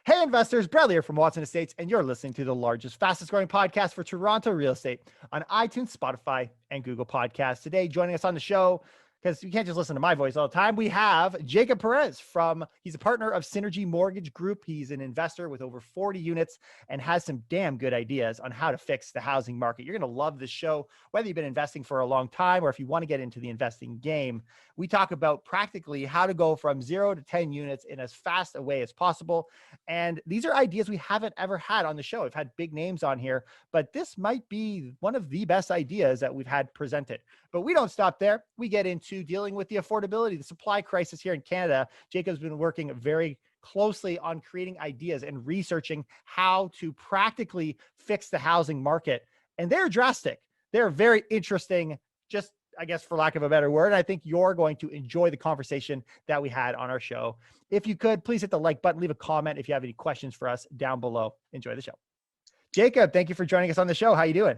Hey investors, Bradley here from Watson Estates, and you're listening to the largest, fastest growing podcast for Toronto real estate on iTunes, Spotify, and Google Podcasts. Today, joining us on the show, because you can't just listen to my voice all the time, we have Jacob Perez he's a partner of Synergy Mortgage Group. He's an investor with over 40 units and has some damn good ideas on how to fix the housing market. You're going to love this show, whether you've been investing for a long time or if you want to get into the investing game. We talk about practically how to go from 0 to 10 units in as fast a way as possible. And these are ideas we haven't ever had on the show. We've had big names on here, but this might be one of the best ideas that we've had presented. But we don't stop there. We get into dealing with the affordability, the supply crisis here in Canada. Jacob's been working very closely on creating ideas and researching how to practically fix the housing market. And they're drastic. They're very interesting, just I guess, for lack of a better word. I think you're going to enjoy the conversation that we had on our show. If you could, please hit the like button, leave a comment if you have any questions for us down below. Enjoy the show. Jacob, thank you for joining us on the show. How you doing?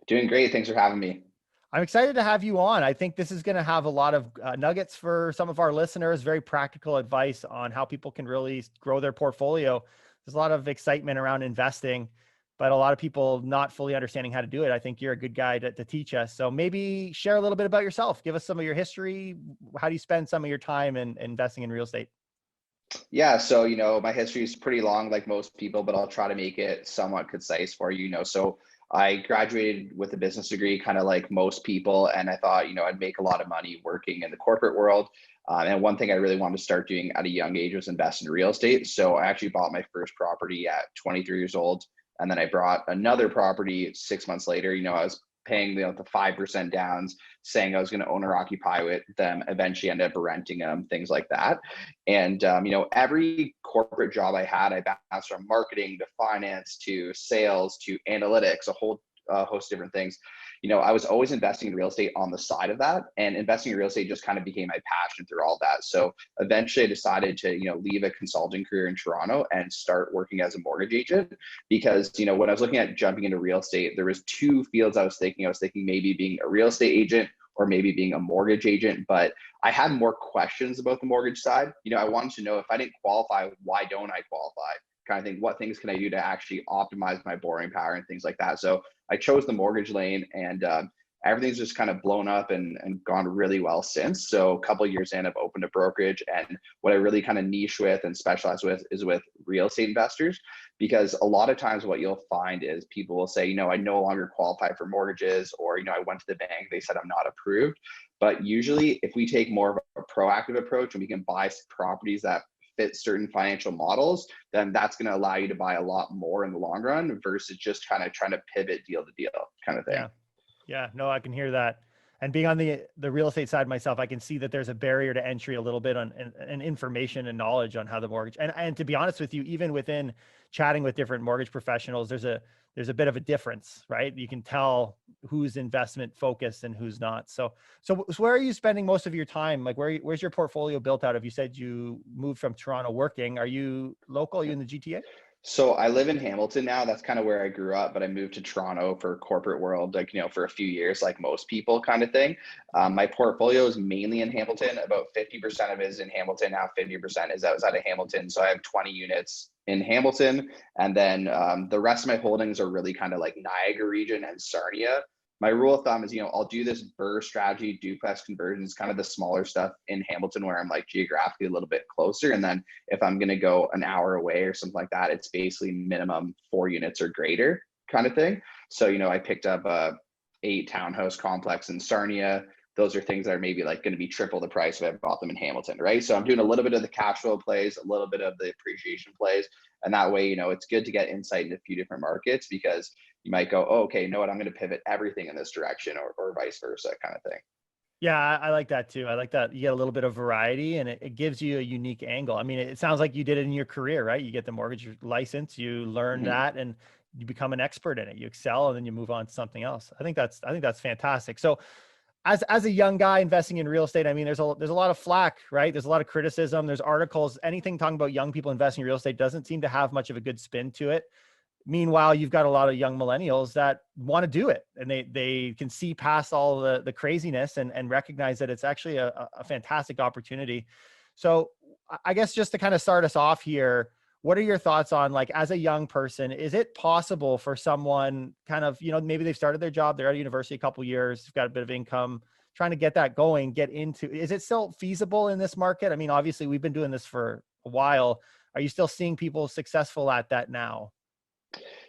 Doing great. Thanks for having me. I'm excited to have you on. I think this is going to have a lot of nuggets for some of our listeners, very practical advice on how people can really grow their portfolio. There's a lot of excitement around investing, but a lot of people not fully understanding how to do it. I think you're a good guy to teach us. So maybe share a little bit about yourself. Give us some of your history. How do you spend some of your time in investing in real estate? Yeah, so my history is pretty long, like most people, but I'll try to make it somewhat concise for you. So I graduated with a business degree, kind of like most people, and I thought I'd make a lot of money working in the corporate world. And one thing I really wanted to start doing at a young age was invest in real estate. So I actually bought my first property at 23 years old. And then I brought another property 6 months later. I was paying the 5% downs, saying I was going to own or occupy with them, eventually ended up renting them, things like that. And, every corporate job I had, I bounced from marketing to finance to sales to analytics, a whole host of different things. I was always investing in real estate on the side of that, and investing in real estate just kind of became my passion through all that. So eventually I decided to, leave a consulting career in Toronto and start working as a mortgage agent, because, when I was looking at jumping into real estate, there was two fields I was thinking. I was thinking maybe being a real estate agent or maybe being a mortgage agent, but I had more questions about the mortgage side. I wanted to know, if I didn't qualify, why don't I qualify? Kind of thing. What things can I do to actually optimize my borrowing power and things like that? So I chose the mortgage lane, and everything's just kind of blown up and gone really well since. So a couple of years in, I've opened a brokerage, and what I really kind of niche with and specialize with is with real estate investors, because a lot of times what you'll find is people will say, I no longer qualify for mortgages, or, I went to the bank, they said I'm not approved. But usually if we take more of a proactive approach and we can buy properties that fit certain financial models, then that's going to allow you to buy a lot more in the long run versus just kind of trying to pivot deal to deal kind of thing. Yeah, no, I can hear that. And being on the real estate side myself, I can see that there's a barrier to entry a little bit on and information and knowledge on how the mortgage. And to be honest with you, even within chatting with different mortgage professionals, there's a bit of a difference, right? You can tell who's investment focused and who's not. So where are you spending most of your time? Like where's your portfolio built out of? You said you moved from Toronto working. Are you local? Are you in the GTA? So I live in Hamilton now. That's kind of where I grew up, but I moved to Toronto for corporate world, for a few years, like most people kind of thing. My portfolio is mainly in Hamilton. About 50% of it is in Hamilton. Now 50% is outside of Hamilton. So I have 20 units in Hamilton. And then the rest of my holdings are really kind of like Niagara region and Sarnia. My rule of thumb is, I'll do this BRRRR strategy, duplex conversions, kind of the smaller stuff in Hamilton where I'm like geographically a little bit closer. And then if I'm going to go an hour away or something like that, it's basically minimum 4 units or greater kind of thing. So, I picked up a 8 townhouse complex in Sarnia. Those are things that are maybe like going to be triple the price if I bought them in Hamilton, right? So I'm doing a little bit of the cash flow plays, a little bit of the appreciation plays. And that way, it's good to get insight into a few different markets, because you might go, oh, okay, you know what, I'm going to pivot everything in this direction, or vice versa kind of thing. Yeah, I like that too. I like that you get a little bit of variety, and it gives you a unique angle. I mean, it sounds like you did it in your career, right? You get the mortgage license, you learn that, and you become an expert in it. You excel, and then you move on to something else. I think that's fantastic. So as a young guy investing in real estate, I mean, there's a lot of flack, right? There's a lot of criticism. There's articles, anything talking about young people investing in real estate doesn't seem to have much of a good spin to it. Meanwhile, you've got a lot of young millennials that want to do it, and they can see past all the craziness and recognize that it's actually a fantastic opportunity. So I guess just to kind of start us off here, what are your thoughts on, like, as a young person, is it possible for someone kind of, maybe they've started their job, they're at university a couple years, got a bit of income, trying to get that going, is it still feasible in this market? I mean, obviously we've been doing this for a while. Are you still seeing people successful at that now?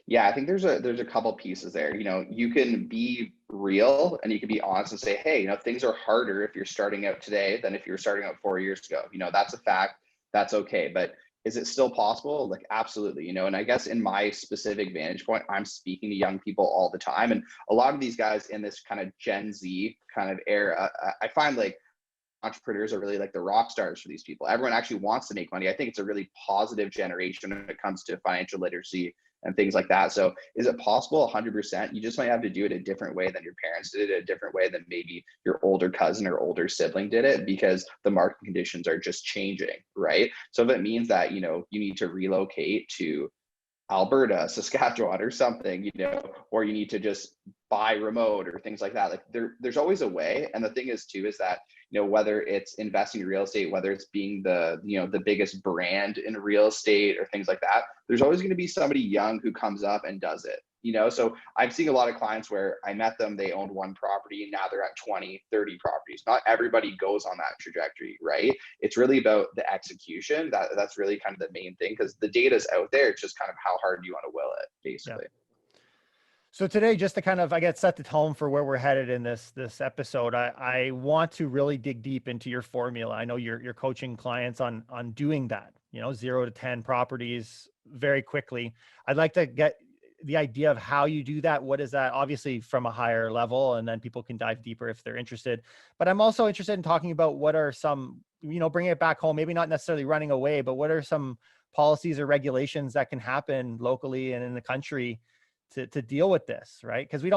Yeah, I think there's a couple pieces there. You can be real and you can be honest and say, hey, things are harder if you're starting out today than if you were starting out 4 years ago. That's a fact. That's okay. But is it still possible? Like, absolutely. And I guess in my specific vantage point, I'm speaking to young people all the time. And a lot of these guys in this kind of Gen Z kind of era, I find like entrepreneurs are really like the rock stars for these people. Everyone actually wants to make money. I think it's a really positive generation when it comes to financial literacy and things like that. So is it possible? 100%. You just might have to do it a different way than your parents did it, a different way than maybe your older cousin or older sibling did it, because the market conditions are just changing, right? So if it means that, you need to relocate to Alberta, Saskatchewan or something, or you need to just buy remote or things like that. Like there's always a way. And the thing is too, is that, whether it's investing in real estate, whether it's being the biggest brand in real estate or things like that, there's always going to be somebody young who comes up and does it. So I'm seeing a lot of clients where I met them, they owned one property, now they're at 20, 30 properties. Not everybody goes on that trajectory, right? It's really about the execution. That's really kind of the main thing, because the data's out there. It's just kind of how hard you want to will it, basically. Yeah. So today, just to kind of, I guess, set the tone for where we're headed in this episode, I want to really dig deep into your formula. I know you're coaching clients on doing that, 0 to 10 properties very quickly. I'd like to get the idea of how you do that. What is that? Obviously from a higher level, and then people can dive deeper if they're interested. But I'm also interested in talking about what are some, bringing it back home, maybe not necessarily running away, but what are some policies or regulations that can happen locally and in the country to deal with this, right? Because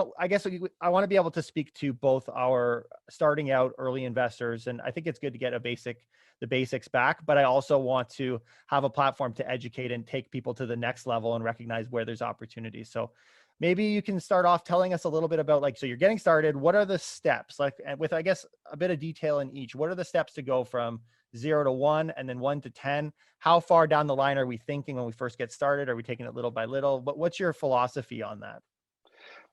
I want to be able to speak to both our starting out early investors, and I think it's good to get the basics back, but I also want to have a platform to educate and take people to the next level and recognize where there's opportunities. So maybe you can start off telling us a little bit about, like, so you're getting started, what are the steps, like, with, I guess, a bit of detail in each, what are the steps to go from 0 to 1 and then 1 to 10? How far down the line are we thinking when we first get started? Are we taking it little by little? But what's your philosophy on that?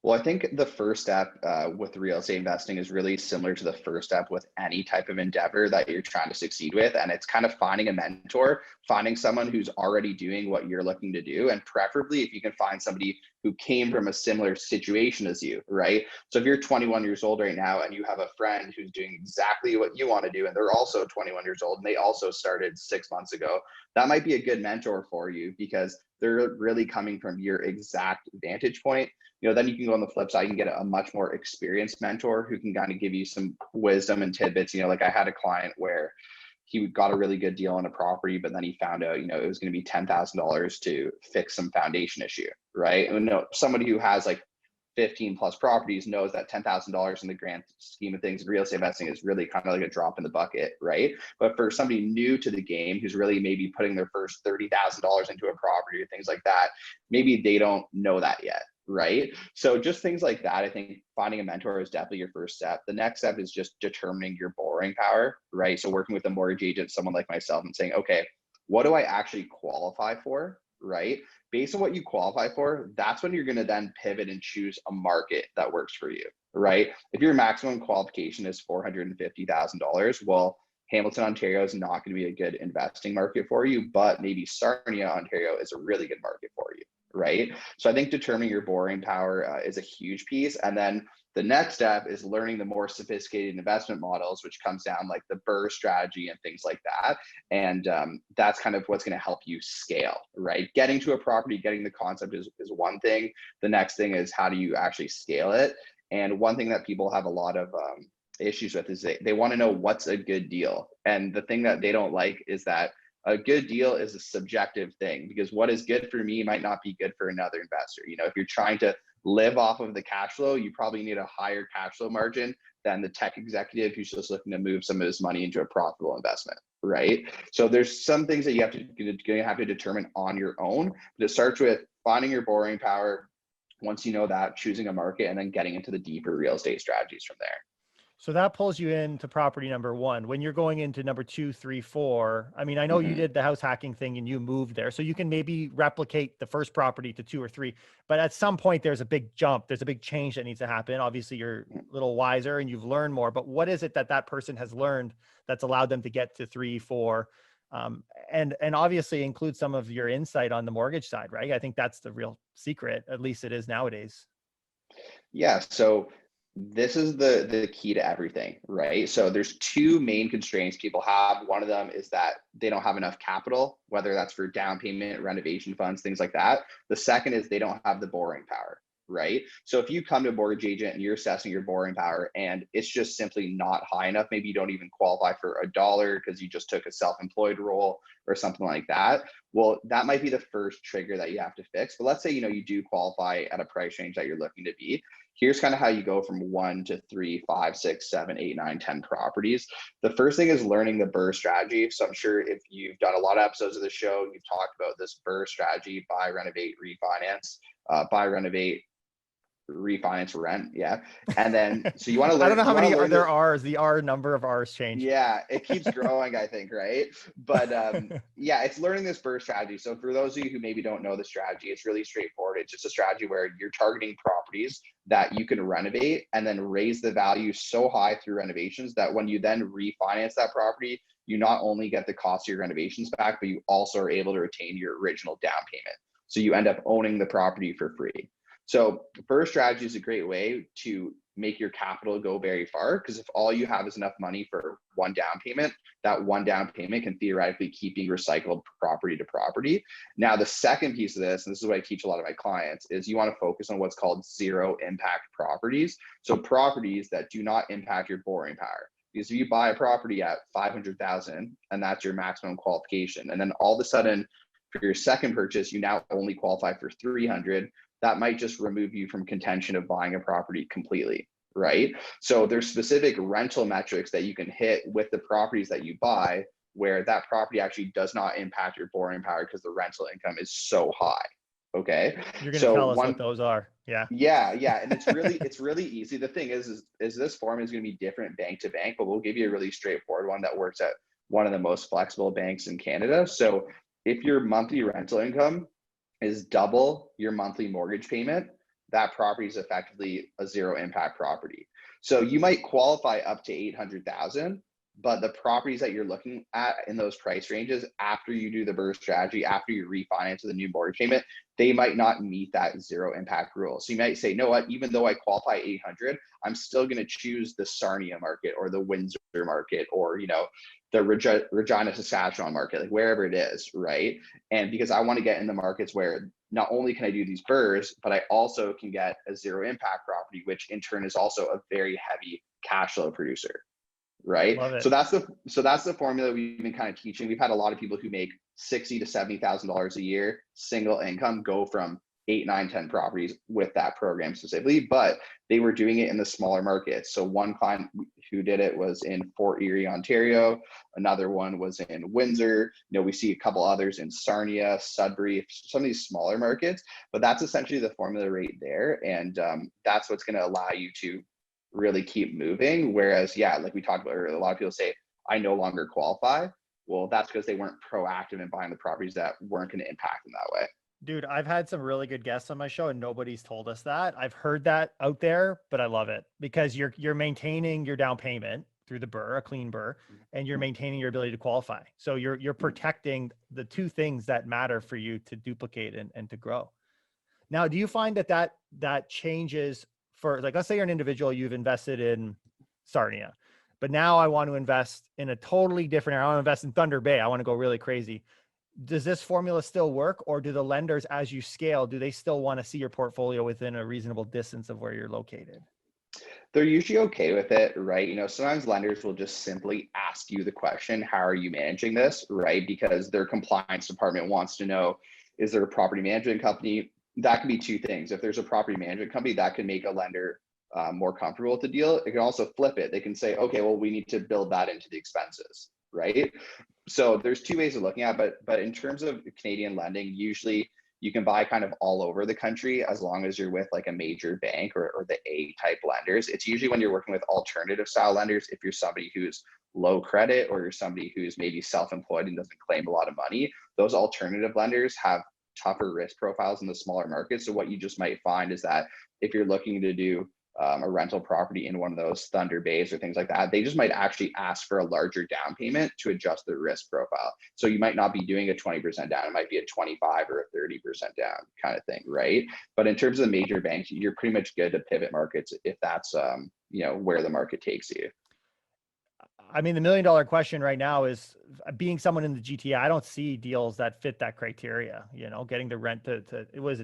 Well, I think the first step with real estate investing is really similar to the first step with any type of endeavor that you're trying to succeed with. And it's kind of finding a mentor, finding someone who's already doing what you're looking to do. And preferably if you can find somebody who came from a similar situation as you, right? So if you're 21 years old right now and you have a friend who's doing exactly what you want to do, and they're also 21 years old and they also started 6 months ago, that might be a good mentor for you, because they're really coming from your exact vantage point. Then you can go on the flip side, you can get a much more experienced mentor who can kind of give you some wisdom and tidbits. Like I had a client where he got a really good deal on a property, but then he found out, it was going to be $10,000 to fix some foundation issue, right? And somebody who has like 15 plus properties knows that $10,000 in the grand scheme of things in real estate investing is really kind of like a drop in the bucket, right? But for somebody new to the game who's really maybe putting their first $30,000 into a property or things like that, maybe they don't know that yet, right? So just things like that, I think finding a mentor is definitely your first step. The next step is just determining your borrowing power, right? So working with a mortgage agent, someone like myself, and saying, okay, what do I actually qualify for, right? Based on what you qualify for, that's when you're going to then pivot and choose a market that works for you, right? If your maximum qualification is $450,000, well, Hamilton, Ontario is not going to be a good investing market for you, but maybe Sarnia, Ontario is a really good market for you, right? So I think determining your borrowing power is a huge piece. And then the next step is learning the more sophisticated investment models, which comes down like the BRRRR strategy and things like that. And that's kind of what's going to help you scale, right? Getting to a property, getting the concept is one thing. The next thing is how do you actually scale it? And one thing that people have a lot of issues with is they want to know what's a good deal. And the thing that they don't like is that a good deal is a subjective thing, because what is good for me might not be good for another investor. If you're trying to live off of the cash flow, you probably need a higher cash flow margin than the tech executive who's just looking to move some of his money into a profitable investment, right? So there's some things that you have to determine on your own. But it starts with finding your borrowing power. Once you know that, choosing a market, and then getting into the deeper real estate strategies from there. So that pulls you into property number one. When you're going into number 2, 3, 4, I mean, I know you Mhm. did the house hacking thing and you moved there. So you can maybe replicate the first property to 2 or 3, but at some point there's a big jump. There's a big change that needs to happen. Obviously you're a little wiser and you've learned more, but what is it that that person has learned that's allowed them to get to 3, 4, and obviously include some of your insight on the mortgage side, right? I think that's the real secret. At least it is nowadays. Yeah, so this is the key to everything, right? So there's two main constraints people have. One of them is that they don't have enough capital, whether that's for down payment, renovation funds, things like that. The second is they don't have the borrowing power, right? So if you come to a mortgage agent and you're assessing your borrowing power and it's just simply not high enough, maybe you don't even qualify for a dollar because you just took a self-employed role or something like that. Well, that might be the first trigger that you have to fix. But let's say, you do qualify at a price range that you're looking to be. Here's kind of how you go from 1 to 3, 5, 6, 7, 8, 9, 10 properties. The first thing is learning the BRRRR strategy. So I'm sure if you've done a lot of episodes of the show, you've talked about this BRRRR strategy: buy, renovate, refinance, buy, renovate, refinance, rent. Yeah. And then, so you want to I don't learn, know you how want to many learn there the, are. The R number of R's change. yeah, it keeps growing, I think, right? But yeah, it's learning this BRRRR strategy. So for those of you who maybe don't know the strategy, it's really straightforward. It's just a strategy where you're targeting properties that you can renovate and then raise the value so high through renovations that when you then refinance that property, you not only get the cost of your renovations back, but you also are able to retain your original down payment. So you end up owning the property for free. So BRRRR strategy is a great way to make your capital go very far, because if all you have is enough money for one down payment, that one down payment can theoretically keep being recycled property to property. Now, the second piece of this, and this is what I teach a lot of my clients, is you want to focus on what's called zero impact properties. So properties that do not impact your borrowing power. Because if you buy a property at 500,000 and that's your maximum qualification, and then all of a sudden for your second purchase, you now only qualify for 300, that might just remove you from contention of buying a property completely, right? So there's specific rental metrics that you can hit with the properties that you buy where that property actually does not impact your borrowing power because the rental income is so high. Okay. You're going to So tell us what one, those are. Yeah. yeah. And it's really easy. The thing is this form is going to be different bank to bank, but we'll give you a really straightforward one that works at one of the most flexible banks in Canada. So if your monthly rental income is double your monthly mortgage payment, that property is effectively a zero impact property. So you might qualify up to 800,000, but the properties that you're looking at in those price ranges, after you do the BRRRR strategy, after you refinance with a new mortgage payment, they might not meet that zero impact rule. So you might say, no, what, even though I qualify 800, I'm still going to choose the Sarnia market or the Windsor market, or, the Regina, Saskatchewan market, like wherever it is, right? And because I want to get in the markets where not only can I do these BRRRRs, but I also can get a zero impact property, which in turn is also a very heavy cash flow producer, right? Love it. So that's the formula we've been kind of teaching. We've had a lot of people who make $60,000 to $70,000 a year, single income, go from 8, 9, 10 properties with that program specifically, but they were doing it in the smaller markets. So one client who did it was in Fort Erie, Ontario. Another one was in Windsor. We see a couple others in Sarnia, Sudbury, some of these smaller markets, but that's essentially the formula right there. And that's what's going to allow you to really keep moving. Whereas, yeah, like we talked about earlier, a lot of people say, I no longer qualify. Well, that's because they weren't proactive in buying the properties that weren't going to impact them that way. Dude, I've had some really good guests on my show and nobody's told us that. I've heard that out there, but I love it because you're maintaining your down payment through the BRRRR, a clean BRRRR, and you're maintaining your ability to qualify. So you're protecting the two things that matter for you to duplicate and to grow. Now, do you find that changes for, like, let's say you're an individual, you've invested in Sarnia, but now I want to invest in a totally different area. I want to invest in Thunder Bay. I want to go really crazy. Does this formula still work, or do the lenders, as you scale, do they still want to see your portfolio within a reasonable distance of where you're located? They're usually okay with it, right? Sometimes lenders will just simply ask you the question, how are you managing this, right? Because their compliance department wants to know, is there a property management company? That can be two things. If there's a property management company, that can make a lender more comfortable with the deal. It can also flip it. They can say, okay, well, we need to build that into the expenses, right? So there's two ways of looking at it, but in terms of Canadian lending, usually you can buy kind of all over the country as long as you're with like a major bank or the A type lenders. It's usually when you're working with alternative style lenders, if you're somebody who's low credit or you're somebody who's maybe self-employed and doesn't claim a lot of money, those alternative lenders have tougher risk profiles in the smaller markets. So what you just might find is that if you're looking to do a rental property in one of those Thunder Bays or things like that, they just might actually ask for a larger down payment to adjust their risk profile. So you might not be doing a 20% down, it might be a 25 or a 30% down kind of thing, right? But in terms of the major banks, you're pretty much good to pivot markets if that's where the market takes you. I mean, the $1 million question right now is being someone in the GTA. I don't see deals that fit that criteria, getting the rent to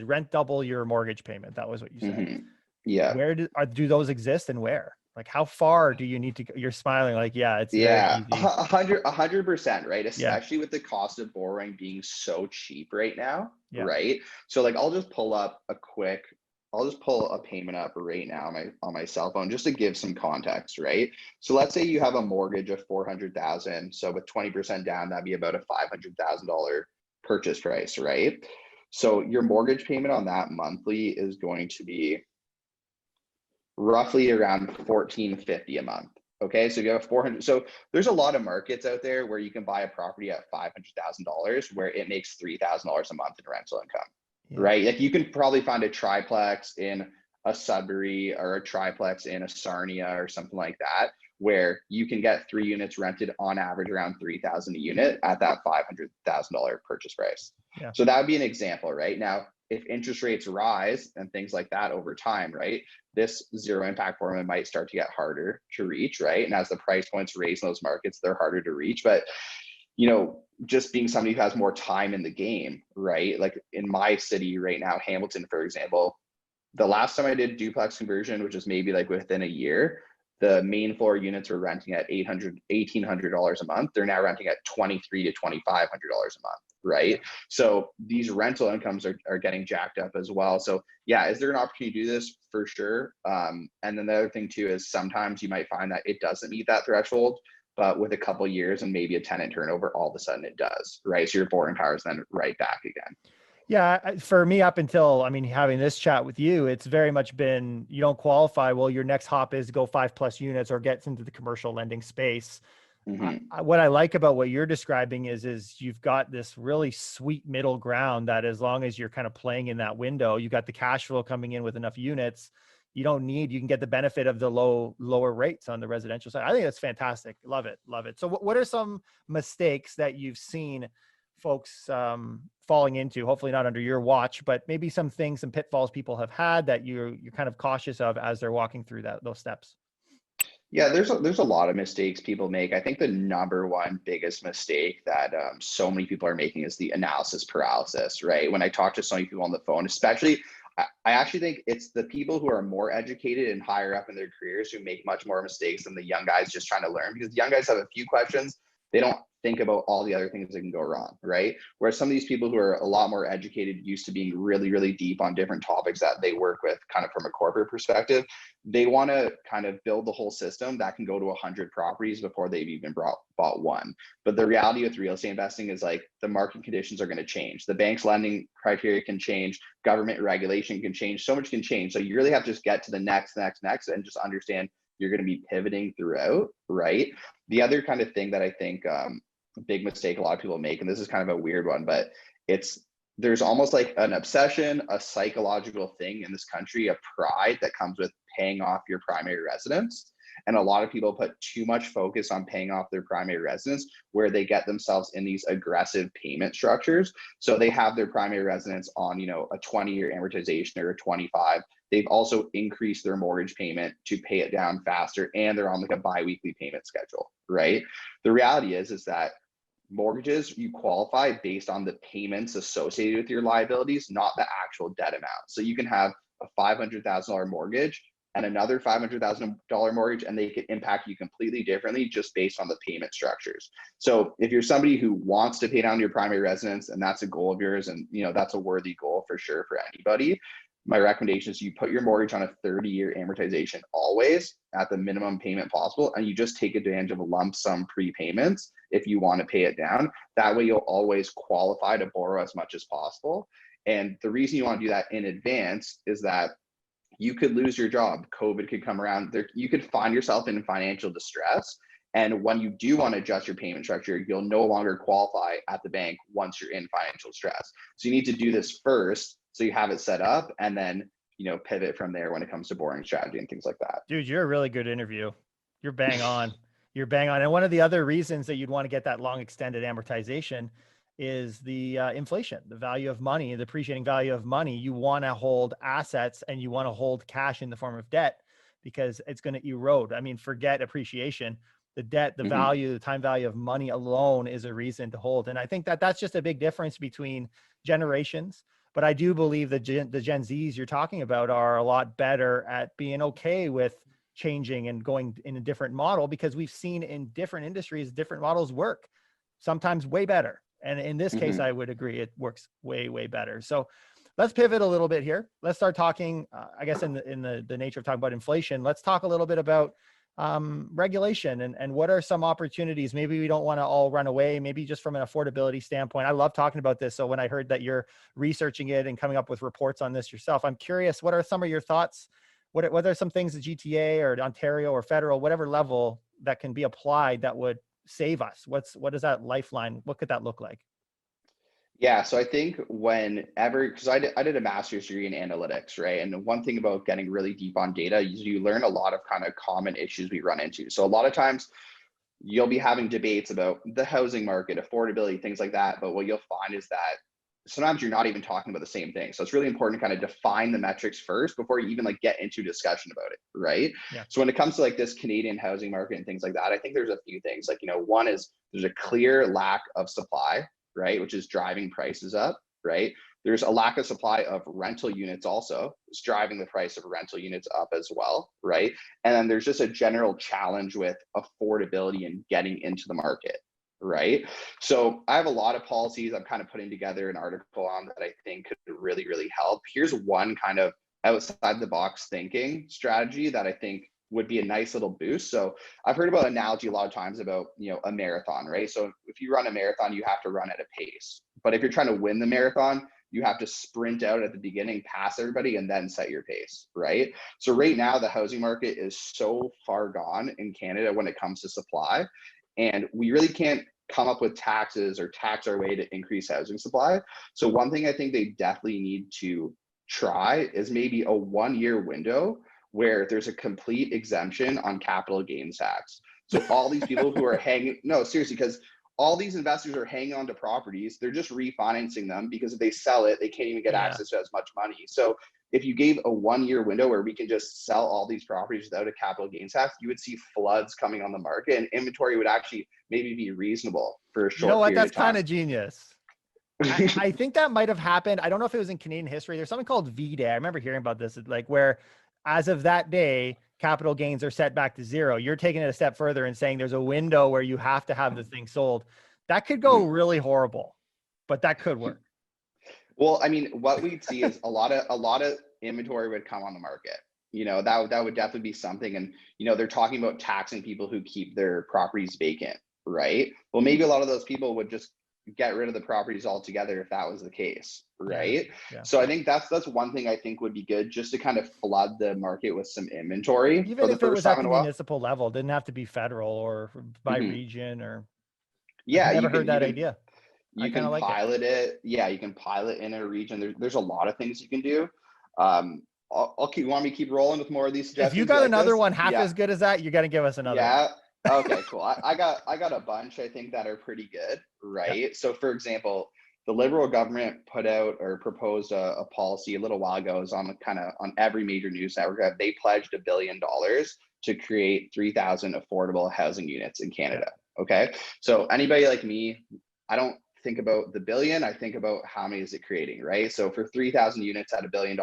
rent double your mortgage payment. That was what you said. Mm-hmm. Yeah. Where do those exist and where? Like, how far do you need to go? You're smiling like, yeah, it's very easy. 100%, right? Especially Yeah. with the cost of borrowing being so cheap right now, Yeah. right? So like, I'll just pull a payment up right now on my cell phone just to give some context, right? So let's say you have a mortgage of $400,000. So with 20% down, that'd be about a $500,000 purchase price, right? So your mortgage payment on that monthly is going to be roughly around $1,450 a month. Okay, so you have 400. So there's a lot of markets out there where you can buy a property at $500,000 where it makes $3,000 a month in rental income, right? Like you can probably find a triplex in a Sudbury or a triplex in a Sarnia or something like that, where you can get 3 units rented on average around $3,000 a unit at that $500,000 purchase price. Yeah. So that would be an example, right? Now, if interest rates rise and things like that over time, right, this zero impact formula might start to get harder to reach, right? And as the price points raise in those markets, they're harder to reach. But, just being somebody who has more time in the game, right? Like in my city right now, Hamilton, for example, the last time I did duplex conversion, which is maybe like within a year, the main floor units were renting at $1,800 a month. They're now renting at $2,300 to $2,500 a month, right? So these rental incomes are getting jacked up as well. So yeah, is there an opportunity to do this? For sure. And then the other thing too is sometimes you might find that it doesn't meet that threshold, but with a couple of years and maybe a tenant turnover, all of a sudden it does, right? So your borrowing power is then right back again. Yeah, for me, up until, having this chat with you, it's very much been, you don't qualify. Well, your next hop is go 5+ units or gets into the commercial lending space. Mm-hmm. What I like about what you're describing is you've got this really sweet middle ground that as long as you're kind of playing in that window, you got the cash flow coming in with enough units. You can get the benefit of the lower rates on the residential side. I think that's fantastic. Love it. Love it. So what are some mistakes that you've seen folks falling into, hopefully not under your watch, but maybe some pitfalls people have had that you're kind of cautious of as they're walking through those steps? Yeah, there's a lot of mistakes people make. I think the number one biggest mistake that so many people are making is the analysis paralysis, right? When I talk to so many people on the phone, especially, I actually think it's the people who are more educated and higher up in their careers who make much more mistakes than the young guys just trying to learn, because the young guys have a few questions. They don't think about all the other things that can go wrong, right? Whereas some of these people who are a lot more educated, used to being really, really deep on different topics that they work with kind of from a corporate perspective, they want to kind of build the whole system that can go to 100 properties before they've even bought one. But the reality with real estate investing is like the market conditions are going to change. The bank's lending criteria can change. Government regulation can change. So much can change. So you really have to just get to the next, and just understand you're going to be pivoting throughout, right? The other kind of thing that I think big mistake a lot of people make, and this is kind of a weird one, but there's almost like an obsession, a psychological thing in this country, a pride that comes with paying off your primary residence. And a lot of people put too much focus on paying off their primary residence, where they get themselves in these aggressive payment structures. So they have their primary residence on, a 20-year amortization or a 25. They've also increased their mortgage payment to pay it down faster, and they're on like a biweekly payment schedule, right? The reality is that mortgages, you qualify based on the payments associated with your liabilities, not the actual debt amount. So you can have a $500,000 mortgage and another $500,000 mortgage, and they can impact you completely differently just based on the payment structures. So if you're somebody who wants to pay down your primary residence and that's a goal of yours, and that's a worthy goal for sure for anybody, my recommendation is you put your mortgage on a 30-year amortization always at the minimum payment possible, and you just take advantage of lump sum prepayments if you want to pay it down. That way you'll always qualify to borrow as much as possible. And the reason you want to do that in advance is that you could lose your job. COVID could come around. You could find yourself in financial distress. And when you do want to adjust your payment structure, you'll no longer qualify at the bank once you're in financial stress. So you need to do this first so you have it set up, and then, pivot from there when it comes to borrowing strategy and things like that. Dude, you're a really good interview. You're bang on. You're bang on. And one of the other reasons that you'd want to get that long extended amortization is the inflation, the value of money, the appreciating value of money. You want to hold assets and you want to hold cash in the form of debt because it's going to erode. I mean, forget appreciation. The debt, the value, the time value of money alone is a reason to hold. And I think that that's just a big difference between generations. But I do believe that the Gen Zs you're talking about are a lot better at being okay with changing and going in a different model, because we've seen in different industries, different models work, sometimes way better. And in this case, I would agree, it works way, way better. So let's pivot a little bit here. Let's start talking, I guess in the nature of talking about inflation, let's talk a little bit about regulation and what are some opportunities. Maybe we don't want to all run away, maybe just from an affordability standpoint. I love talking about this. So when I heard that you're researching it and coming up with reports on this yourself, I'm curious, what are some of your thoughts? What are some things the GTA or Ontario or federal, whatever level, that can be applied that would save us? What is that lifeline? What could that look like? Yeah, so I think because I did a master's degree in analytics, right? And one thing about getting really deep on data is you learn a lot of kind of common issues we run into. So a lot of times you'll be having debates about the housing market, affordability, things like that. But what you'll find is that sometimes you're not even talking about the same thing. So it's really important to kind of define the metrics first before you even get into discussion about it, right? Yeah. So when it comes to this Canadian housing market and things like that, I think there's a few things. One is there's a clear lack of supply, right, which is driving prices up, right? There's a lack of supply of rental units also. It's driving the price of rental units up as well, right? And then there's just a general challenge with affordability and getting into the market, right? So I have a lot of policies I'm kind of putting together an article on that I think could really, really help. Here's one kind of outside the box thinking strategy that I think would be a nice little boost. So I've heard about analogy a lot of times about, a marathon, right? So if you run a marathon, you have to run at a pace. But if you're trying to win the marathon, you have to sprint out at the beginning, pass everybody, and then set your pace, right? So right now, the housing market is so far gone in Canada when it comes to supply. And we really can't come up with taxes or tax our way to increase housing supply. So one thing I think they definitely need to try is maybe a 1-year window where there's a complete exemption on capital gains tax. So all these people who are no, seriously, because all these investors are hanging on to properties, they're just refinancing them because if they sell it, they can't even get access to as much money. So if you gave a 1-year window where we can just sell all these properties without a capital gains tax, you would see floods coming on the market and inventory would actually maybe be reasonable for a short period That's of time. kind of genius. I think that might have happened. I don't know if it was in Canadian history. There's something called V-Day. I remember hearing about this, where as of that day, capital gains are set back to zero. You're taking it a step further and saying there's a window where you have to have the thing sold. That could go really horrible, but that could work. Well, I mean, what we'd see is a lot of inventory would come on the market. That would definitely be something. And, they're talking about taxing people who keep their properties vacant, right? Well, maybe a lot of those people would just get rid of the properties altogether if that was the case, right? Yeah. So I think that's one thing I think would be good, just to kind of flood the market with some inventory. Even if it was at the municipal level, it didn't have to be federal or by region or. Yeah, I've never heard that idea. You can pilot it. Yeah, you can pilot in a region. There's a lot of things you can do. You want me to keep rolling with more of these suggestions? If you got another one half as good as that, you got to give us another. Yeah. Okay, cool. I got a bunch I think that are pretty good, right? Yeah. So for example, the Liberal government put out or proposed a policy a little while ago. It was on every major news network. They pledged $1 billion to create 3,000 affordable housing units in Canada. Okay. So anybody like me, I don't think about the billion, I think about how many is it creating, right? So for 3,000 units at $1 billion,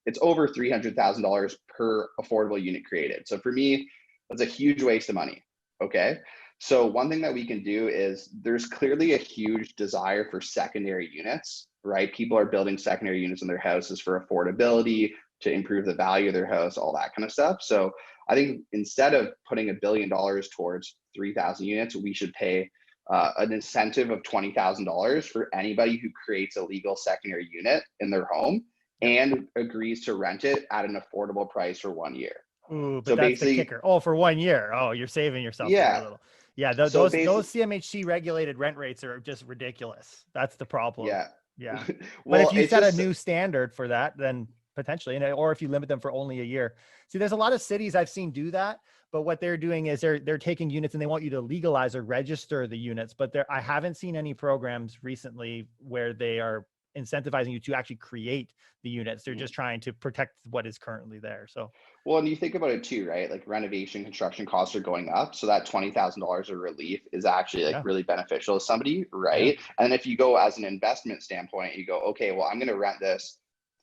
it's over $300,000 per affordable unit created. So for me, that's a huge waste of money. Okay. So one thing that we can do is there's clearly a huge desire for secondary units right? People are building secondary units in their houses for affordability, to improve the value of their house, all that kind of stuff. So I think instead of putting $1 billion towards 3,000 units, we should pay an incentive of $20,000 for anybody who creates a legal secondary unit in their home and agrees to rent it at an affordable price for 1 year. Ooh, but So that's the basically, kicker. Oh, for 1 year. Oh, you're saving yourself there a yeah. little. Yeah, So those basically, CMHC regulated rent rates are just ridiculous. That's the problem. yeah. Yeah. But if Well, you it's set a just, new standard for that, then potentially, or if you limit them for only a year. See, there's a lot of cities I've seen do that, but what they're doing is they're taking units and they want you to legalize or register the units. But I haven't seen any programs recently where they are incentivizing you to actually create the units. They're just trying to protect what is currently there. So, well, and you think about it too, right? Like renovation, construction costs are going up. So that $20,000 of relief is actually like yeah, really beneficial to somebody, yeah. right? And if you go as an investment standpoint, you go, okay, well, I'm going to rent this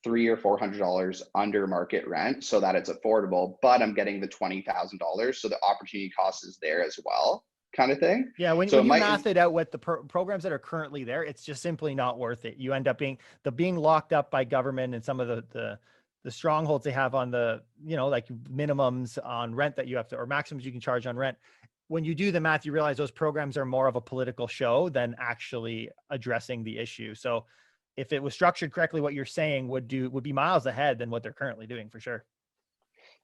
$300 or $400 under market rent so that it's affordable, but I'm getting the $20,000. So the opportunity cost is there as well, kind of thing. Yeah, when So it you might, math it out with the programs that are currently there, it's just simply not worth it. You end up being locked up by government and some of the strongholds they have on the, like minimums on rent that you have to, or maximums you can charge on rent. When you do the math, you realize those programs are more of a political show than actually addressing the issue. So if it was structured correctly, what you're saying would be miles ahead than what they're currently doing for sure.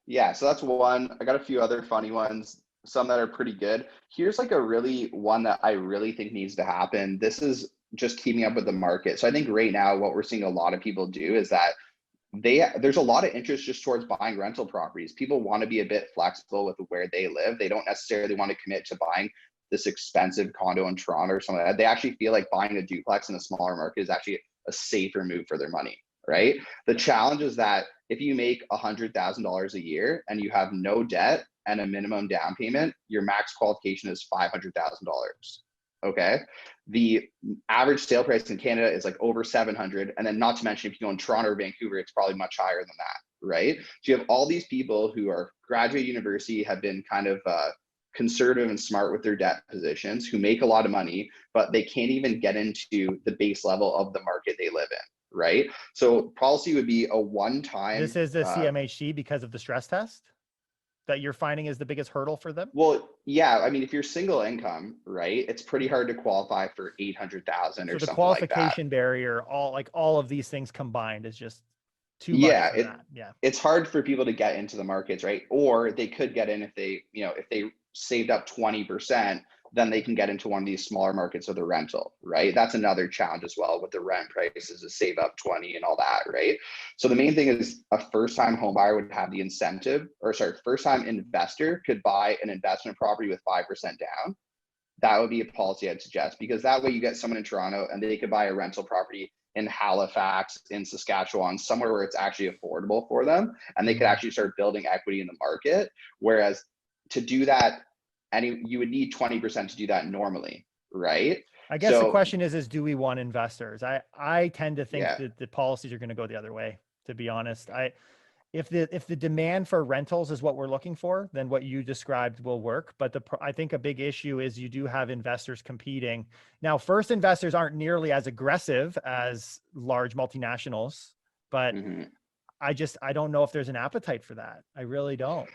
yeah, so that's one. I got a few other funny ones, some that are pretty good. Here's like a really one that I really think needs to happen. This is just keeping up with the market. So I think right now what we're seeing a lot of people do is that there's a lot of interest just towards buying rental properties. People want to be a bit flexible with where they live. They don't necessarily want to commit to buying this expensive condo in Toronto or something like that. They actually feel like buying a duplex in a smaller market is actually a safer move for their money, right? The challenge is that if you make $100,000 a year and you have no debt and a minimum down payment, your max qualification is $500,000. Okay. The average sale price in Canada is like over 700. And then not to mention, if you go in Toronto or Vancouver, it's probably much higher than that. Right. So you have all these people who are graduate university, have been kind of conservative and smart with their debt positions, who make a lot of money, but they can't even get into the base level of the market they live in. Right. So policy would be a one-time. This is the CMHC because of the stress test that you're finding is the biggest hurdle for them? Well, yeah. I mean, if you're single income, right, it's pretty hard to qualify for 800,000 or So the something like that. qualification barrier, all of these things combined is just too Yeah, much for that. Yeah. it's hard for people to get into the markets, right? Or they could get in if they, if they saved up 20%, then they can get into one of these smaller markets of the rental, right? That's another challenge as well with the rent prices, to save up 20 and all that, right? So the main thing is a first-time home buyer would have the incentive, or sorry, first-time investor could buy an investment property with 5% down. That would be a policy I'd suggest, because that way you get someone in Toronto and they could buy a rental property in Halifax, in Saskatchewan, somewhere where it's actually affordable for them, and they could actually start building equity in the market. Whereas to do that, you would need 20% to do that normally, right? I guess the question is do we want investors? I tend to think that the policies are going to go the other way, to be honest. If the demand for rentals is what we're looking for, then what you described will work. But I think a big issue is you do have investors competing. Now, first investors aren't nearly as aggressive as large multinationals, but I don't know if there's an appetite for that. I really don't.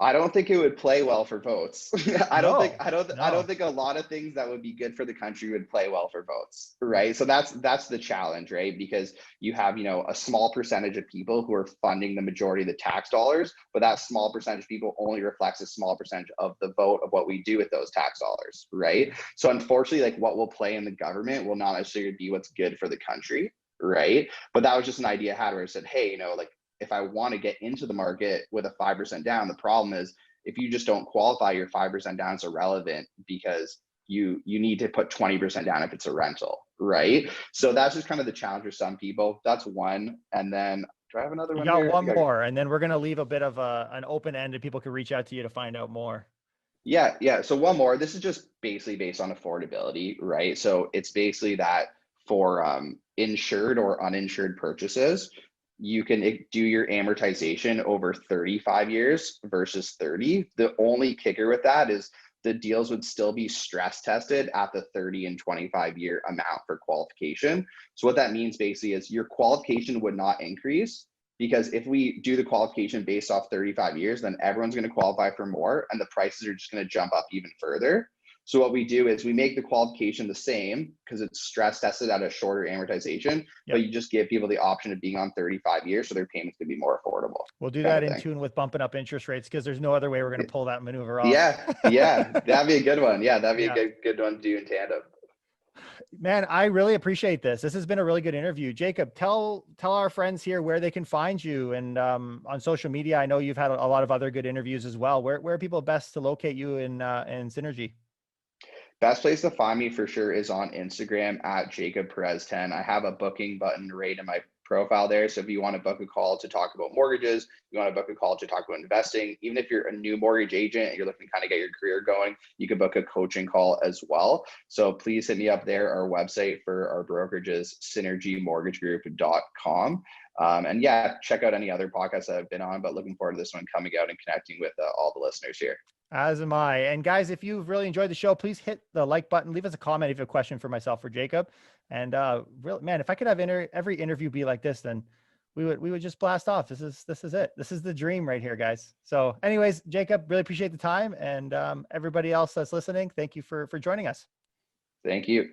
I don't think it would play well for votes. I don't think a lot of things that would be good for the country would play well for votes, right? So that's the challenge, right? Because you have, a small percentage of people who are funding the majority of the tax dollars, but that small percentage of people only reflects a small percentage of the vote of what we do with those tax dollars, right? So unfortunately, like what will play in the government will not necessarily be what's good for the country, right? But that was just an idea I had where I said, hey, like, if I want to get into the market with a 5% down, the problem is if you just don't qualify, your 5% down is irrelevant, because you need to put 20% down if it's a rental, right? So that's just kind of the challenge for some people. That's one. And then do I have another one? You got one more, and then we're going to leave a bit of an open end and people can reach out to you to find out more. Yeah. So one more. This is just basically based on affordability, right? So it's basically that for insured or uninsured purchases, you can do your amortization over 35 years versus 30. The only kicker with that is the deals would still be stress tested at the 30 and 25-year amount for qualification. So what that means basically is your qualification would not increase, because if we do the qualification based off 35 years, then everyone's going to qualify for more and the prices are just going to jump up even further. So what we do is we make the qualification the same because it's stress tested at a shorter amortization, but you just give people the option of being on 35 years so their payments can be more affordable. We'll do that in tune with bumping up interest rates, because there's no other way we're going to pull that maneuver off. Yeah, that'd be a good one. Yeah, that'd be a good one to do in tandem. Man, I really appreciate this. This has been a really good interview. Jacob, tell our friends here where they can find you, and on social media. I know you've had a lot of other good interviews as well. Where are people best to locate you in Synergy? Best place to find me for sure is on Instagram at Jacob Perez 10. I have a booking button right in my profile there. So if you want to book a call to talk about mortgages, you want to book a call to talk about investing, even if you're a new mortgage agent and you're looking to kind of get your career going, you can book a coaching call as well. So please hit me up there. Our website for our brokerage is synergymortgagegroup.com. And yeah, check out any other podcasts that I've been on, but looking forward to this one coming out and connecting with all the listeners here. As am I. And guys, if you've really enjoyed the show, please hit the like button. Leave us a comment if you have a question for myself or Jacob. And really, man, if I could have every interview be like this, then we would just blast off. This is it. This is the dream right here, guys. So anyways, Jacob, really appreciate the time. And everybody else that's listening, thank you for joining us. Thank you.